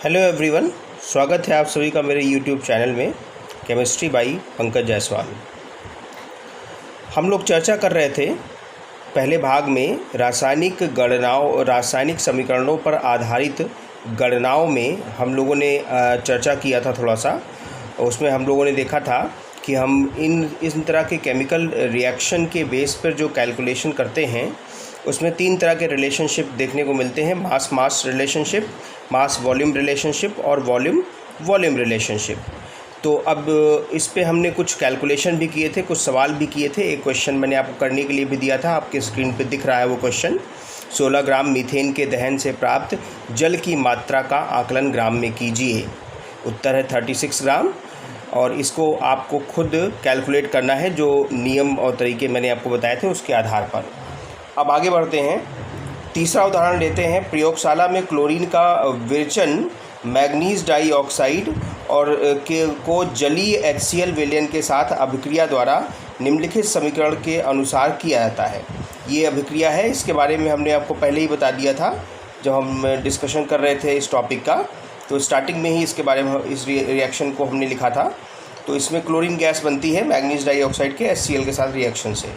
Hello everyone, स्वागत है आप सभी का मेरे यूट्यूब चैनल में केमिस्ट्री बाई पंकज जायसवाल। हम लोग चर्चा कर रहे थे पहले भाग में रासायनिक समीकरणों पर आधारित गणनाओं में हम लोगों ने चर्चा किया था थोड़ा सा। उसमें हम लोगों ने देखा था कि हम इस तरह के केमिकल रिएक्शन के बेस पर जो कैलकुलेशन करते हैं उसमें तीन तरह के रिलेशनशिप देखने को मिलते हैं: mass relationship, mass volume relationship और वॉल्यूम रिलेशनशिप। तो अब इस पे हमने कुछ कैलकुलेशन भी किए थे, कुछ सवाल भी किए थे। एक क्वेश्चन मैंने आपको करने के लिए भी दिया था, आपके स्क्रीन पे दिख रहा है वो क्वेश्चन। 16 ग्राम मीथेन के दहन से प्राप्त जल की मात्रा का आकलन ग्राम में कीजिए। उत्तर है 36 ग्राम, और इसको आपको खुद कैलकुलेट करना है जो नियम और तरीके मैंने आपको बताए थे उसके आधार पर। अब आगे बढ़ते हैं, तीसरा उदाहरण लेते हैं। प्रयोगशाला में क्लोरीन का विरचन मैग्नीज डाइऑक्साइड और को जलीय HCl विलयन के साथ अभिक्रिया द्वारा निम्नलिखित समीकरण के अनुसार किया जाता है। ये अभिक्रिया है, इसके बारे में हमने आपको पहले ही बता दिया था जब हम डिस्कशन कर रहे थे इस टॉपिक का। तो स्टार्टिंग में ही इसके बारे में इस रिएक्शन को हमने लिखा था। तो इसमें क्लोरीन गैस बनती है मैग्नीज डाइऑक्साइड के HCl के साथ रिएक्शन से।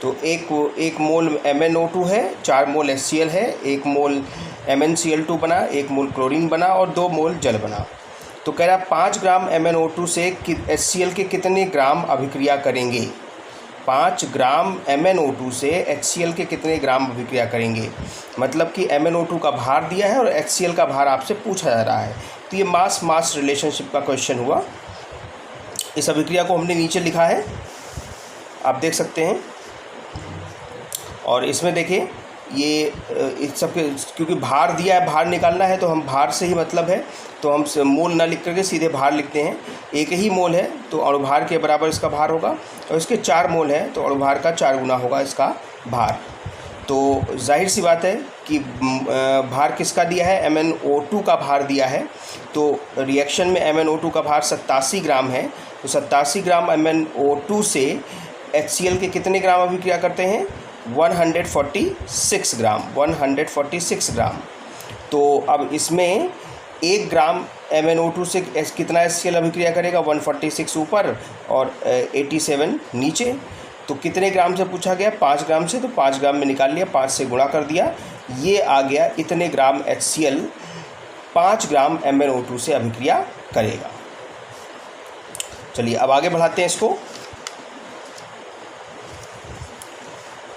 तो एक मोल MnO2 है, 4 मोल HCl है, 1 मोल MnCl2 बना, 1 मोल क्लोरीन बना और 2 मोल जल बना। तो कह रहा 5 ग्राम MnO2 से HCl के कितने ग्राम अभिक्रिया करेंगे। 5 ग्राम MnO2 से HCl के कितने ग्राम अभिक्रिया करेंगे, मतलब कि MnO2 का भार दिया है और HCl का भार आपसे पूछा जा रहा है। तो ये मास रिलेशनशिप का क्वेश्चन हुआ। इस अभिक्रिया को हमने नीचे लिखा है, आप देख सकते हैं। और इसमें देखिए ये इस सब के, क्योंकि भार दिया है, भार निकालना है तो हम भार से ही मतलब है, तो हम मोल ना लिख करके सीधे भार लिखते हैं। एक ही मोल है तो अणुभार के बराबर इसका भार होगा, और इसके 4 मोल है तो अणुभार का 4 गुना होगा इसका भार। तो जाहिर सी बात है कि भार किसका दिया है, MnO2 का भार दिया है। तो रिएक्शन में MnO2 का भार 87 ग्राम है। तो 87 ग्राम MnO2 से HCl के कितने ग्राम अभिक्रिया करते हैं, 146 ग्राम। तो अब इसमें 1 ग्राम MnO2 से कितना HCl अभिक्रिया करेगा, 146 ऊपर और 87 नीचे। तो कितने ग्राम से पूछा गया, 5 ग्राम से, तो 5 ग्राम में निकाल लिया, 5 से गुणा कर दिया, ये आ गया इतने ग्राम HCl 5 ग्राम MnO2 से अभिक्रिया करेगा। चलिए अब आगे बढ़ाते हैं इसको।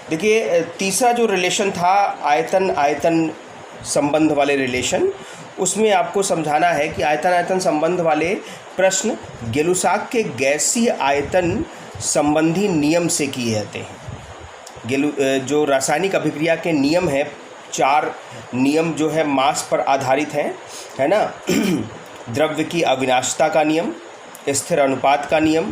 देखिए तीसरा जो रिलेशन था आयतन संबंध वाले रिलेशन, उसमें आपको समझाना है कि आयतन संबंध वाले प्रश्न गेलुसाक के गैसीय आयतन संबंधी नियम से किए जाते हैं। जो रासायनिक अभिक्रिया के नियम है, 4 नियम जो है मास पर आधारित हैं, है ना। द्रव्य की अविनाशिता का नियम, स्थिर अनुपात का नियम,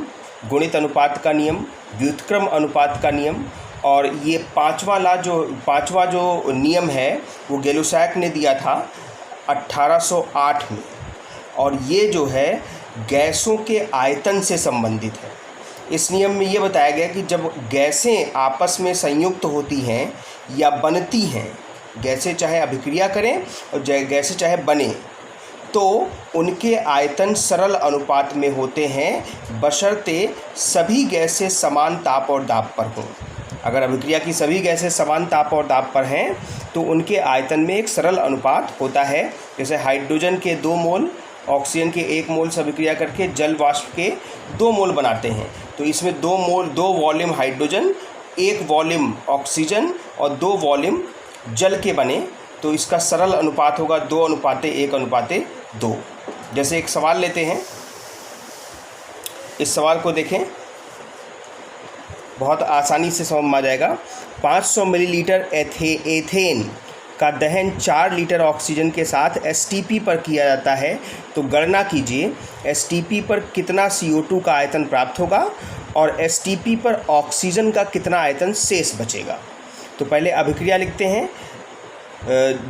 गुणित अनुपात का नियम, व्युत्क्रम अनुपात का नियम, और ये पांचवा जो नियम है वो गेलुसाक ने दिया था 1808 में, और ये जो है गैसों के आयतन से संबंधित है। इस नियम में ये बताया गया कि जब गैसें आपस में संयुक्त होती हैं या बनती हैं, गैसें चाहे अभिक्रिया करें और गैसें चाहे बने, तो उनके आयतन सरल अनुपात में होते हैं बशर्ते सभी गैसें समान ताप और दाब पर हों। अगर अभिक्रिया की सभी गैसें समान ताप और दाब पर हैं तो उनके आयतन में एक सरल अनुपात होता है। जैसे हाइड्रोजन के 2 मोल ऑक्सीजन के 1 मोल से अभिक्रिया करके जल वाष्प के 2 मोल बनाते हैं। तो इसमें 2 वॉल्यूम हाइड्रोजन, 1 वॉल्यूम ऑक्सीजन और 2 वॉल्यूम जल के बने, तो इसका सरल अनुपात होगा 2:1:2। जैसे एक सवाल लेते हैं, इस सवाल को देखें, बहुत आसानी से समझ में आ जाएगा। 500 मिलीलीटर एथेन का दहन 4 लीटर ऑक्सीजन के साथ STP पर किया जाता है, तो गणना कीजिए STP पर कितना CO2 का आयतन प्राप्त होगा और STP पर ऑक्सीजन का कितना आयतन शेष बचेगा। तो पहले अभिक्रिया लिखते हैं।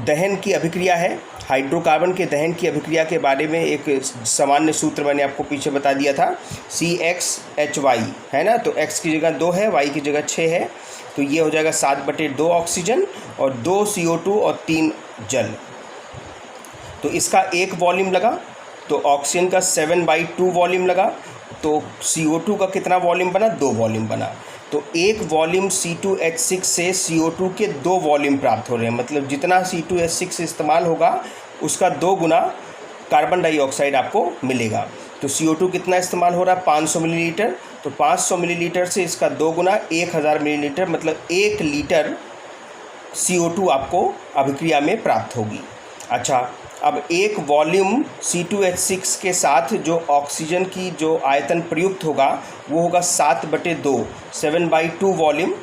दहन की अभिक्रिया है, हाइड्रोकार्बन के दहन की अभिक्रिया के बारे में एक सामान्य सूत्र मैंने आपको पीछे बता दिया था, CXHY, है ना। तो X की जगह 2 है, Y की जगह 6 है, तो ये हो जाएगा 7/2 ऑक्सीजन और 2 CO2 और 3 जल। तो इसका 1 वॉल्यूम लगा, तो ऑक्सीजन का 7/2 वॉल्यूम लगा, तो CO2 का कितना वॉल्यूम बना, 2 वॉल्यूम बना। तो 1 वॉल्यूम C2H6 से CO2 के 2 वॉल्यूम प्राप्त हो रहे हैं, मतलब जितना C2H6 इस्तेमाल होगा उसका 2 गुना कार्बन डाइऑक्साइड आपको मिलेगा। तो CO2 कितना इस्तेमाल हो रहा है, 500 मिलीलीटर, तो 500 मिलीलीटर से इसका 2 गुना 1000 मिलीलीटर, मतलब 1 लीटर CO2 आपको अभिक्रिया में प्राप्त होगी। अच्छा, अब 1 वॉल्यूम C2H6 के साथ जो ऑक्सीजन की जो आयतन प्रयुक्त होगा वो होगा 7/2, 7/2 वॉल्यूम।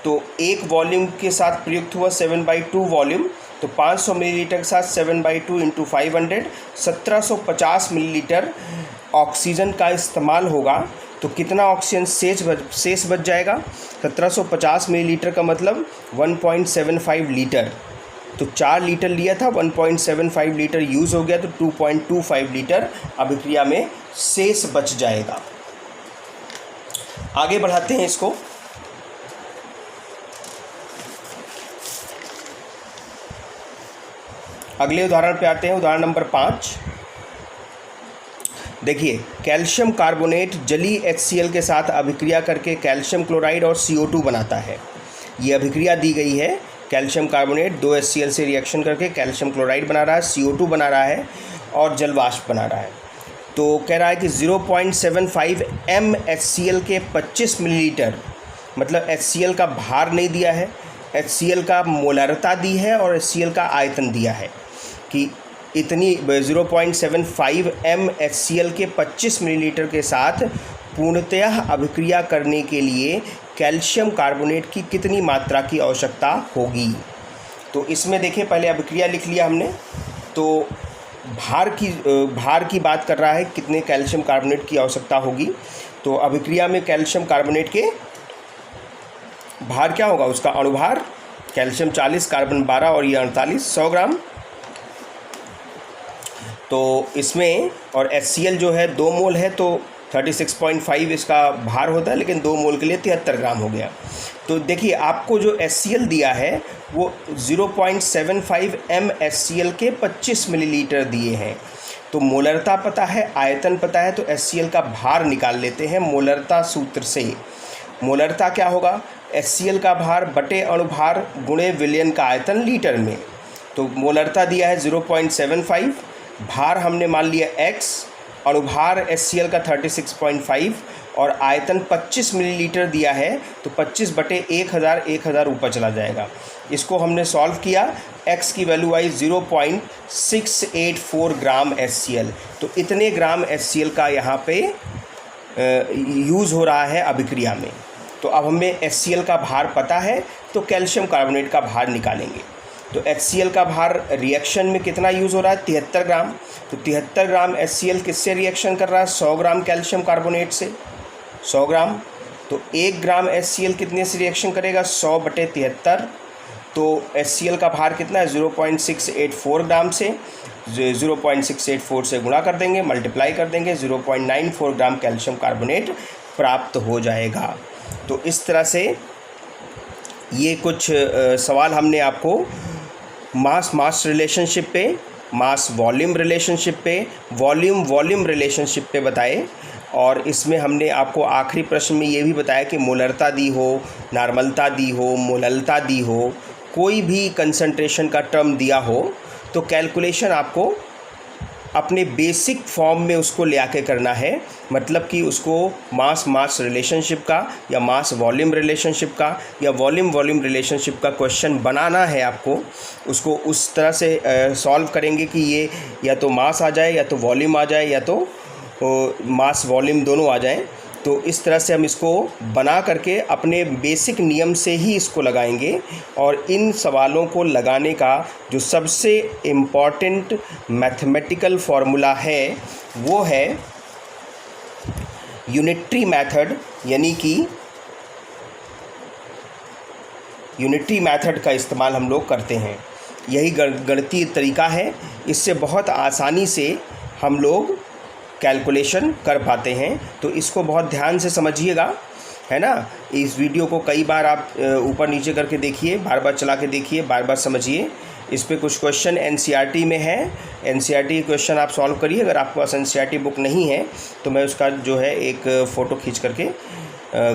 तो 1 वॉल्यूम के साथ प्रयुक्त हुआ 7/2 वॉल्यूम, तो 500 मिलीलीटर के साथ 7/2 × 500, 1750 मिलीलीटर ऑक्सीजन का इस्तेमाल होगा। तो कितना ऑक्सीजन शेष बच जाएगा, 1750 मिलीलीटर का मतलब 1.75 लीटर। तो 4 लीटर लिया था, 1.75 लीटर यूज़ हो गया, तो 2.25 लीटर अभिक्रिया में शेष बच जाएगा। आगे बढ़ाते हैं इसको। अगले उदाहरण पे आते हैं, उदाहरण नंबर 5। देखिए, कैल्शियम कार्बोनेट जलीय HCl के साथ अभिक्रिया करके कैल्शियम क्लोराइड और CO2 बनाता है। ये अभिक्रिया दी गई है, कैल्शियम कार्बोनेट 2 HCl से रिएक्शन करके कैल्शियम क्लोराइड बना रहा है, CO2 बना रहा है और जलवाष्प बना रहा है। तो कह रहा है कि 0.75 mHCl के 25 मिलीलीटर, मतलब HCl का भार नहीं दिया है, HCl का मोलरता दी है और HCl का आयतन दिया है कि इतनी 0.75 mHCl के 25 मिलीलीटर के साथ पूर्णतः अभिक्रिया करने के लिए कैल्शियम कार्बोनेट की कितनी मात्रा की आवश्यकता होगी। तो इसमें देखिए, पहले अभिक्रिया लिख लिया हमने, तो भार की बात कर रहा है, कितने कैल्शियम कार्बोनेट की आवश्यकता होगी। तो अभिक्रिया में कैल्शियम कार्बोनेट के भार क्या होगा, उसका अणुभार, कैल्शियम 40, कार्बन 12 और ये 48, 100 ग्राम। तो इसमें और HCl जो है 2 मोल है, तो 36.5 इसका भार होता है, लेकिन 2 मोल के लिए 73 ग्राम हो गया। तो देखिए, आपको जो HCl दिया है वो 0.75 mHCl के 25 मिलीलीटर दिए हैं। तो मोलरता पता है, आयतन पता है, तो HCl का भार निकाल लेते हैं मोलरता सूत्र से। मोलरता क्या होगा, HCl का भार बटे अणुभार गुणे विलयन का आयतन लीटर में। तो मोलरता दिया है 0.75, भार हमने मान लिया x, अणुभार HCl का 36.5 और आयतन 25 मिलीलीटर दिया है, तो 25/1000 ऊपर चला जाएगा। इसको हमने सॉल्व किया, x की वैल्यू आई 0.684 ग्राम HCl। तो इतने ग्राम HCl का यहाँ पे यूज़ हो रहा है अभिक्रिया में। तो अब हमें HCl का भार पता है, तो कैल्शियम कार्बोनेट का भार निकालेंगे। तो HCl का भार रिएक्शन में कितना यूज़ हो रहा है, 73 ग्राम। तो 73 ग्राम HCl किससे रिएक्शन कर रहा है, 100 ग्राम कैल्शियम कार्बोनेट से, 100 ग्राम। तो 1 ग्राम HCl कितने से रिएक्शन करेगा, 100/73। तो HCl का भार कितना है, 0.684 ग्राम से 0.684 से गुणा कर देंगे, मल्टीप्लाई कर देंगे, 0.94 ग्राम कैल्शियम कार्बोनेट प्राप्त हो जाएगा। तो इस तरह से ये कुछ सवाल हमने आपको मास रिलेशनशिप पे, मास वॉल्यूम रिलेशनशिप पे, वॉल्यूम रिलेशनशिप पे बताए। और इसमें हमने आपको आखिरी प्रश्न में ये भी बताया कि मोलरता दी हो, नॉर्मलता दी हो, मोललता दी हो, कोई भी कंसंट्रेशन का टर्म दिया हो, तो कैलकुलेशन आपको अपने बेसिक फॉर्म में उसको ले आके करना है। मतलब कि उसको मास रिलेशनशिप का या मास वॉल्यूम रिलेशनशिप का या वॉल्यूम रिलेशनशिप का क्वेश्चन बनाना है आपको। उसको उस तरह से सॉल्व करेंगे कि ये या तो मास आ जाए, या तो वॉल्यूम आ जाए, या तो मास वॉल्यूम दोनों आ जाएं। तो इस तरह से हम इसको बना करके अपने बेसिक नियम से ही इसको लगाएंगे। और इन सवालों को लगाने का जो सबसे इम्पॉर्टेंट मैथमेटिकल फॉर्मूला है वो है यूनिटरी मेथड, यानी कि यूनिटरी मेथड का इस्तेमाल हम लोग करते हैं। यही गणितीय तरीका है, इससे बहुत आसानी से हम लोग कैलकुलेशन कर पाते हैं। तो इसको बहुत ध्यान से समझिएगा, है ना। इस वीडियो को कई बार आप ऊपर नीचे करके देखिए, बार बार चला के देखिए, बार बार समझिए, इस पे कुछ क्वेश्चन एनसीईआरटी में है, एनसीईआरटी क्वेश्चन आप सॉल्व करिए। अगर आपके पास एनसीईआरटी बुक नहीं है तो मैं उसका जो है एक फ़ोटो खींच करके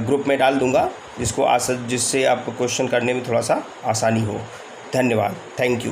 ग्रुप में डाल दूंगा, जिससे आपको क्वेश्चन करने में थोड़ा सा आसानी हो। धन्यवाद, थैंक यू।